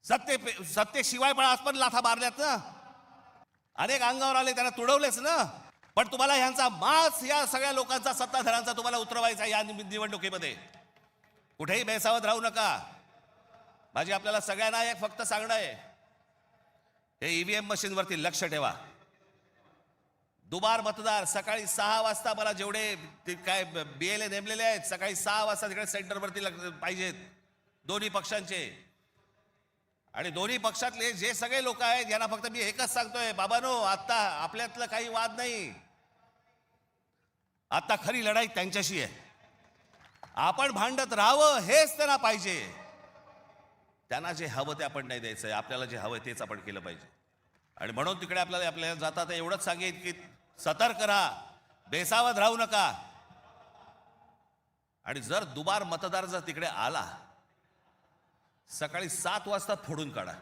सत्तेशिवाय पण आज पण लाथा मारल्यात ना, अनेक अंगावर आले, त्यांना तुडवलेच ना. पण तुम्हाला ह्यांचा मास, या सगळ्या लोकांचा, सत्ताधाऱ्यांचा तुम्हाला उतरवायचा या निवडणुकीमध्ये. कुठेही बेसावध राहू नका. माझी आपल्याला सगळ्यांना एक फक्त सांगणं आहे, हे ईव्हीएम मशीनवरती लक्ष ठेवा. दुबार मतदार सकाळी 6 वाजता, मला जेवढे काय BLA नेमलेले आहेत, सकाळी 6 वाजता तिकडे सेंटरवरती पाहिजेत दोन्ही पक्षांचे. आणि दोन्ही पक्षातले जे सगळे लोक आहेत यांना फक्त मी एकच सांगतोय, बाबांनो, आता आपल्यातलं काही वाद नाही. आता खरी लढाई त्यांच्याशी आहे. आपण भांडत राहावं हेच त्यांना पाहिजे. त्यांना जे हवं ते आपण नाही द्यायचंय, आपल्याला जे हवं तेच आपण केलं पाहिजे. आणि म्हणून तिकडे आपल्याला जाता एवढंच सांगेन की सतर्क राहा, बेसावध राहू नका. आणि जर दुबार मतदार जर तिकडे आला, सकाळी 7 वाजता फोडून काढा.